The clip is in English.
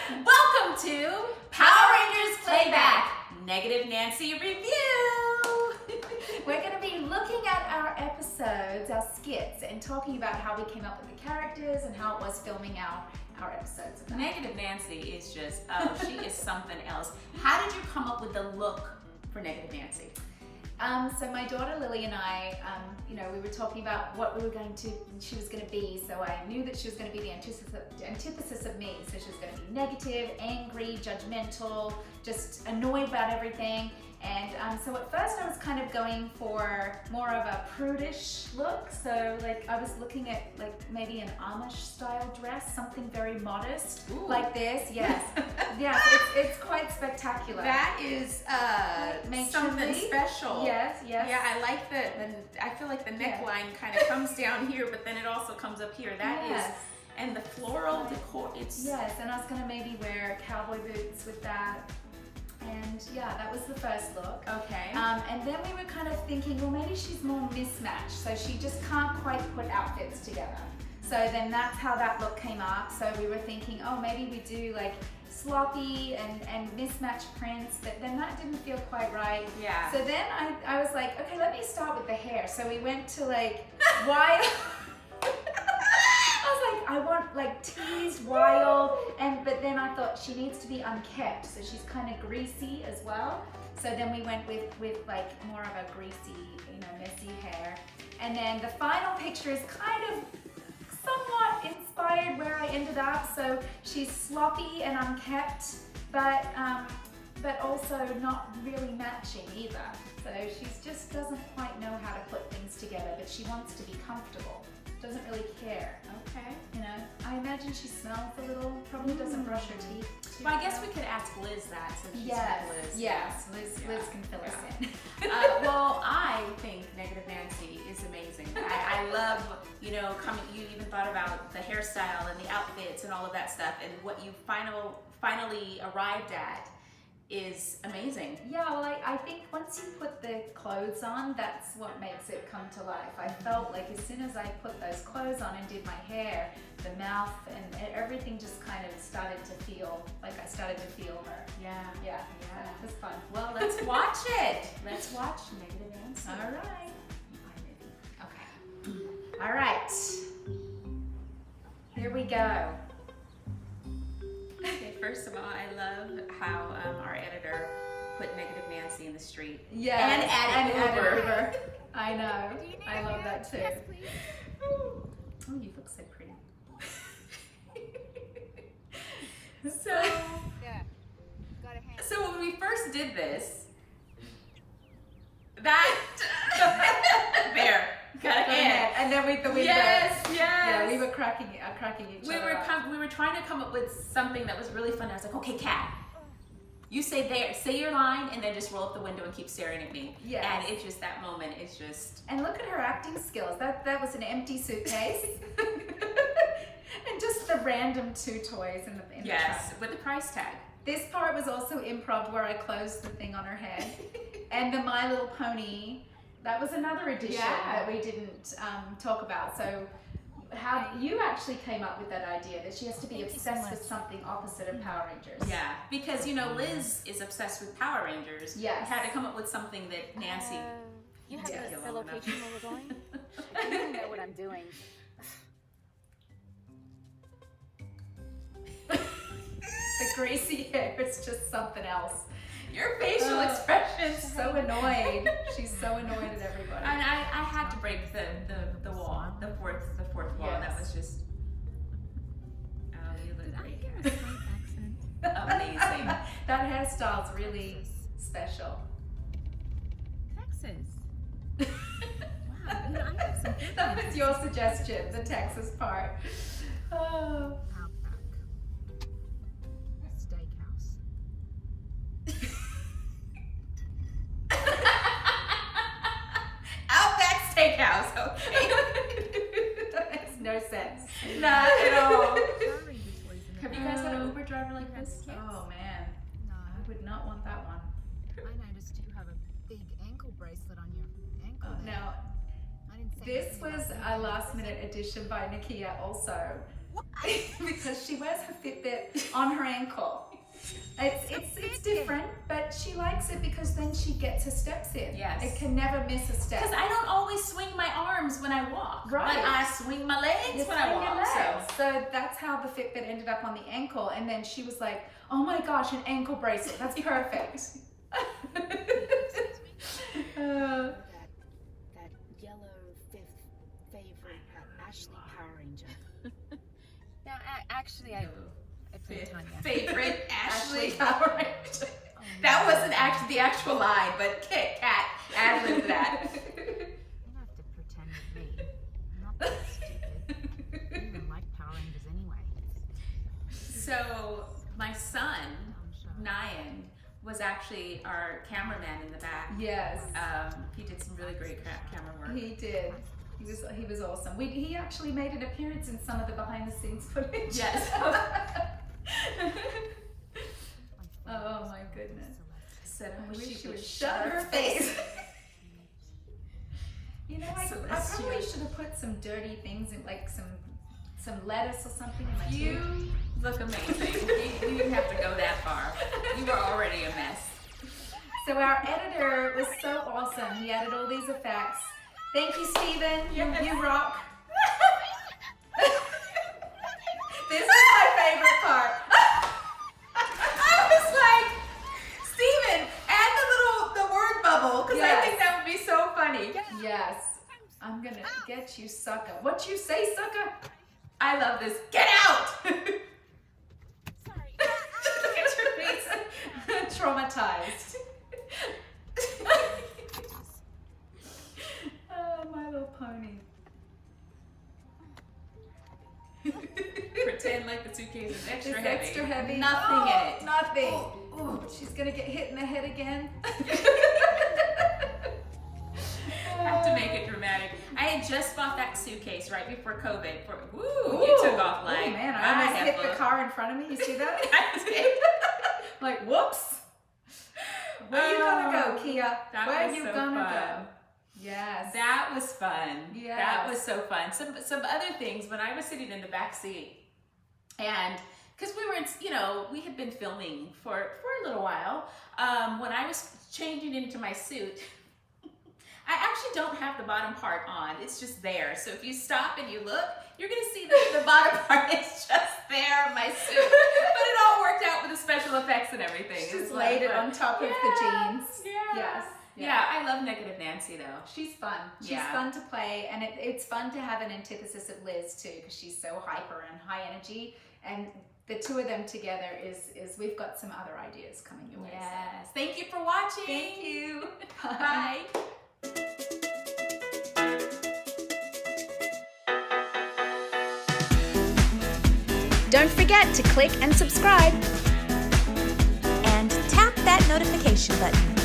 Welcome to Power Rangers Playback, Negative Nancy Review. We're going to be looking at our episodes, our skits, and talking about how we came up with the characters and how it was filming our episodes. Negative Nancy is just, she is something else. How did you come up with the look for Negative Nancy? So my daughter Lily and I, we were talking about what she was going to be. So I knew that she was going to be the antithesis of me. So she was going to be negative, angry, judgmental, just annoyed about everything. And so at first I was kind of going for more of a prudish look. So like I was looking at like maybe an Amish style dress, something very modest. Ooh. Like this. Yes. Yes, it's quite spectacular. That is something special. Yes, yes. Yeah, I like I feel like the neckline kind of comes down here, but then it also comes up here. That is, and the floral decor, it's... Yes, and I was gonna maybe wear cowboy boots with that. And yeah, that was the first look. Okay. And then we were kind of thinking, well, maybe she's more mismatched, so she just can't quite put outfits together. So then that's how that look came up. So we were thinking, oh, maybe we do like sloppy and mismatched prints, but then that didn't feel quite right. Yeah. So then I was like, okay, let me start with the hair. So we went to like wild. I was like, I want like teased, wild, but then I thought she needs to be unkept, so she's kind of greasy as well. So then we went with like more of a greasy, messy hair. And then the final picture is kind of somewhat inspired where I ended up. So she's sloppy and unkept, but also not really matching either. So she just doesn't quite know how to put things together, but she wants to be comfortable. Doesn't really care. Okay. I imagine she smells a little, probably doesn't brush her teeth. Well, I guess we could ask Liz that since she's Liz. Yes, Liz can fill us in. Well, I think Negative Nancy is amazing. I love, you even thought about the hairstyle and the outfits and all of that stuff, and what you finally arrived at is amazing. Yeah, well, I think once you put the clothes on, that's what makes it come to life. I felt like as soon as I put those clothes on and did my hair, the mouth and everything just kind of started to feel like I started to feel her. Yeah. It was fun. Well, let's watch it. Let's watch Negative Nancy. All right. Okay. All right. Here we go. Okay, first of all, I love how our editor put Negative Nancy in the street. Yeah. And added Uber. I know. I love that too. Yes, please. Oh, you look so pretty. Yeah. Got a hand. So when we first did this, there, got a hand. And then we Yes. Yeah, we were cracking each other up. We were trying to come up with something that was really fun. I was like, okay, Cat, you say your line, and then just roll up the window and keep staring at me. Yes. And it's just that moment. It's just. And look at her acting skills. That was an empty suitcase. And just the random 2 toys in the trunk. With the price tag. This part was also improv where I closed the thing on her head. And the My Little Pony, that was another addition that we didn't talk about. So how you actually came up with that idea that she has to be obsessed with something opposite of Power Rangers. Yeah, because Liz is obsessed with Power Rangers. Yes. We had to come up with something that Nancy. You have Yes. the location where we're going? I don't know what I'm doing. The greasy hair is just something else. Your facial expressions. So annoyed. She's so annoyed at everybody. And I had to break the wall, the fourth wall. Yes. That was just. Oh, you look Did I great. hear a slight accent? Amazing. That hairstyle's really special. Texas. Wow, I have some good That was ones. your suggestion, the Texas part. Oh. Outback Steakhouse. Okay. That makes no sense. Not at all. Power Ranger toys in Have the you guys had an back. Uber driver like this? Oh man, No, I would not want that one. I noticed you have a big ankle bracelet on your ankle there. Now, I didn't say this anything was about a that. last minute addition by Nakia also. because she wears her Fitbit on her ankle. It's different, but she likes it because then she gets her steps in. Yes. It can never miss a step. Because I don't always swing my arms when I walk. Right. But I swing my legs when I walk. So that's how the Fitbit ended up on the ankle. And then she was like, oh my gosh, an ankle bracelet. That's perfect. That yellow fifth favorite Ashley Power Ranger. Now, actually, I played Tanya. Favorite Ashley. Power Ranger. Oh, That no. wasn't actually the actual line, but Cat ad-libbed that. You don't have to pretend with me. I'm not that stupid. I don't even like Power Rangers anyway. So my son, I'm sure. Nayan, was actually our cameraman in the back. Yes. He did some really great camera work. He did. He was awesome. He actually made an appearance in some of the behind the scenes footage. Yes. Oh my goodness. Said I I wish she would shut her face. You know, I probably Celestial. should have put some dirty things in, like some lettuce or something in my You tea. look amazing. You didn't have to go that far. You were already a mess. So our editor was so awesome. He added all these effects. Thank you, Steven. Yes. You rock. This is my favorite part. I was like, Steven, add the word bubble, because I Yes. think that would be so funny. Yes. I'm gonna get you, sucker. What you say, sucker? I love this. Get out! Sorry. Look at your face. Traumatized. Oh, My Little Pony. Pretend like the suitcase is extra It's heavy. extra heavy. Nothing Oh, in it. Nothing. Oh. She's gonna get hit in the head again. I have to make it dramatic. I had just bought that suitcase right before COVID. Woo, you Ooh. took off like Oh man, I almost have hit the a- car in front of me. You see that? I did. Like, whoops. Where you gonna go, Kia? That Where was you so gonna fun. go? Yes. That was fun. Yes. That was so fun. Some other things when I was sitting in the back seat, and because we were, we had been filming for a little while. When I was changing into my suit, I actually don't have the bottom part on. It's just there. So if you stop and you look, you're gonna see that the bottom part is just there, my suit. But it all worked out with the special effects and everything. Just It was laid it fun. on top of the Yeah, jeans. Yeah. Yes. Yeah, I love Negative Nancy though. She's fun. She's Yeah. fun to play, and it's fun to have an antithesis of Liz too, because she's so hyper and high energy. And the two of them together is we've got some other ideas coming your way. so. Yes. Thank you for watching. Thank you. Bye. Don't forget to click and subscribe and tap that notification button.